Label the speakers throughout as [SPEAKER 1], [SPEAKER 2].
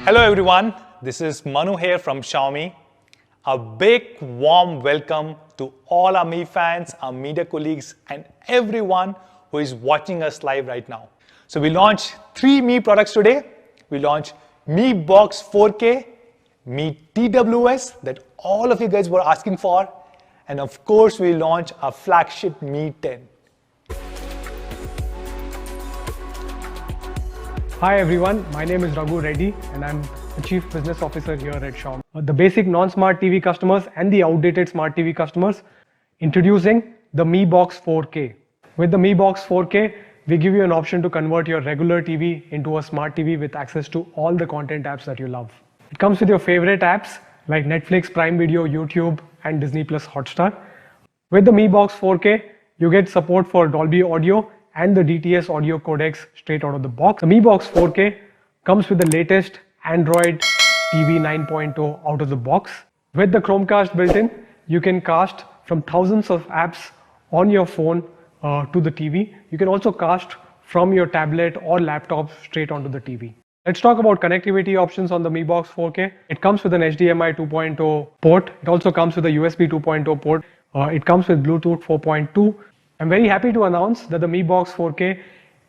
[SPEAKER 1] Hello everyone, this is Manu here from Xiaomi. A big warm welcome to all our Mi fans, our media colleagues and everyone who is watching us live right now. So we launched 3 Mi products today. We launched Mi Box 4K, Mi TWS that all of you guys were asking for, and of course we launched our flagship Mi 10.
[SPEAKER 2] Hi everyone, my name is Raghu Reddy and I'm the Chief Business Officer here at Xiaomi. The basic non-smart TV customers and the outdated smart TV customers, introducing the Mi Box 4K. With the Mi Box 4K, we give you an option to convert your regular TV into a smart TV with access to all the content apps that you love. It comes with your favorite apps like Netflix, Prime Video, YouTube and Disney Plus Hotstar. With the Mi Box 4K, you get support for Dolby Audio and the DTS audio codecs straight out of the box. The Mi Box 4K comes with the latest Android TV 9.0 out of the box. With the Chromecast built in, you can cast from thousands of apps on your phone to the TV. You can also cast from your tablet or laptop straight onto the TV. Let's talk about connectivity options on the Mi Box 4K. It comes with an HDMI 2.0 port. It also comes with a USB 2.0 port. It comes with Bluetooth 4.2. I'm very happy to announce that the Mi Box 4K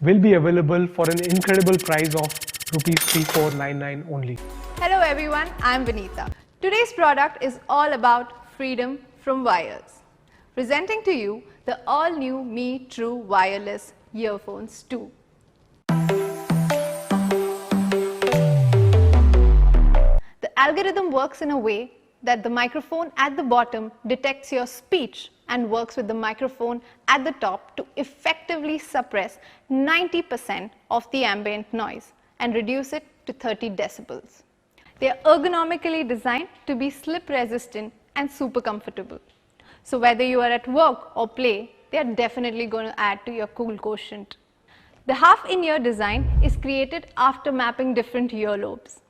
[SPEAKER 2] will be available for an incredible price of Rs 3499 only.
[SPEAKER 3] Hello everyone, I'm Vinita. Today's product is all about freedom from wires. Presenting to you the all-new Mi True Wireless Earphones 2. The algorithm works in a way that the microphone at the bottom detects your speech and works with the microphone at the top to effectively suppress 90% of the ambient noise and reduce it to 30 decibels. They are ergonomically designed to be slip resistant and super comfortable. So whether you are at work or play, they are definitely going to add to your cool quotient. The half-in-ear design is created after mapping different earlobes.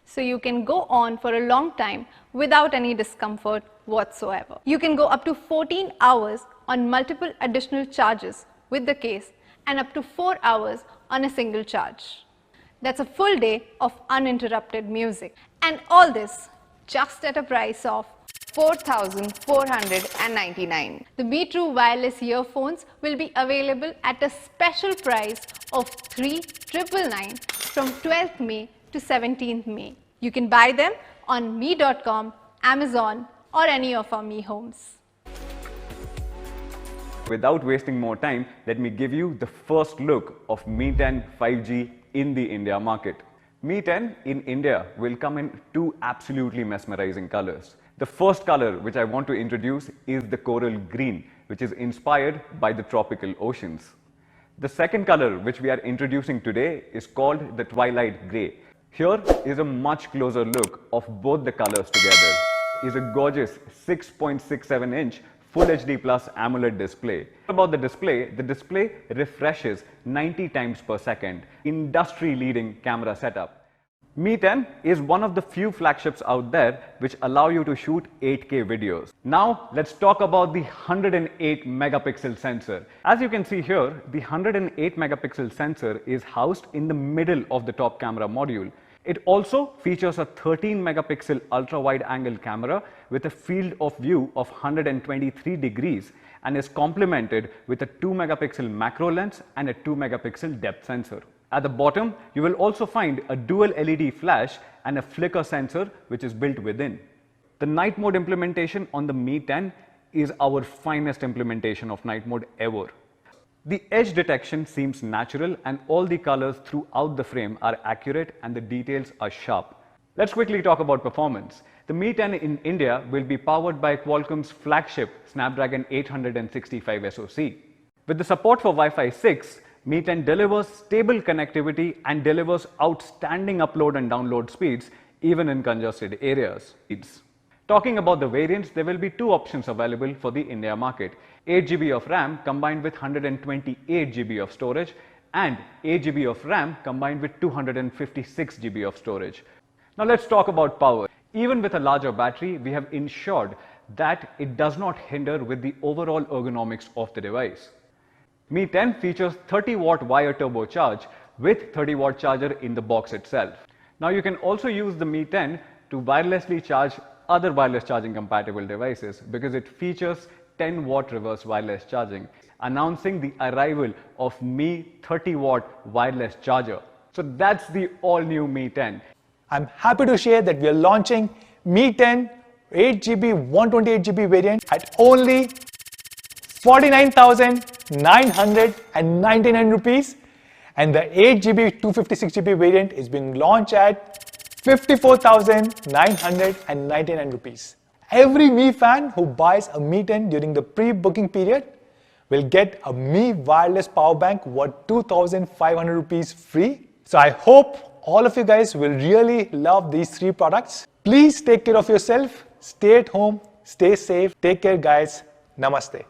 [SPEAKER 3] So you can go on for a long time without any discomfort whatsoever. You can go up to 14 hours on multiple additional charges with the case and up to 4 hours on a single charge. That's a full day of uninterrupted music. And all this just at a price of 4,499. The Mi True Wireless Earphones will be available at a special price of 3,999 from 12th May to 17th May. You can buy them on Mi.com, Amazon or any of our Mi homes.
[SPEAKER 4] Without wasting more time, let me give you the first look of Mi 10 5G in the India market. Mi 10 in India will come in 2 absolutely mesmerizing colors. The first color which I want to introduce is the coral green, which is inspired by the tropical oceans. The second color which we are introducing today is called the twilight grey. Here is a much closer look of both the colors together. It is a gorgeous 6.67-inch Full HD Plus AMOLED display. About the display refreshes 90 times per second, industry-leading camera setup. Mi 10 is one of the few flagships out there which allow you to shoot 8K videos. Now let's talk about the 108 megapixel sensor. As you can see here, the 108 megapixel sensor is housed in the middle of the top camera module. It also features a 13 megapixel ultra wide angle camera with a field of view of 123 degrees and is complemented with a 2 megapixel macro lens and a 2 megapixel depth sensor. At the bottom, you will also find a dual LED flash and a flicker sensor which is built within. The night mode implementation on the Mi 10 is our finest implementation of night mode ever. The edge detection seems natural and all the colors throughout the frame are accurate and the details are sharp. Let's quickly talk about performance. The Mi 10 in India will be powered by Qualcomm's flagship Snapdragon 865 SoC. With the support for Wi-Fi 6, Mi 10 delivers stable connectivity and delivers outstanding upload and download speeds even in congested areas. Talking about the variants, there will be 2 options available for the India market. 8 GB of RAM combined with 128 GB of storage and 8 GB of RAM combined with 256 GB of storage. Now let's talk about power. Even with a larger battery, we have ensured that it does not hinder with the overall ergonomics of the device. Mi 10 features 30-watt wire turbocharge with 30-watt charger in the box itself. Now you can also use the Mi 10 to wirelessly charge other wireless charging compatible devices because it features 10-watt reverse wireless charging, announcing the arrival of Mi 30-watt wireless charger. So that's the all-new Mi 10.
[SPEAKER 1] I'm happy to share that we are launching Mi 10 8GB 128GB variant at only 49,999 rupees, and the 8GB 256GB variant is being launched at 54,999 rupees. Every Mi fan who buys a Mi 10 during the pre-booking period will get a Mi wireless power bank worth 2,500 rupees free. So I hope all of you guys will really love these 3 products. Please take care of yourself, stay at home, stay safe. Take care guys. Namaste.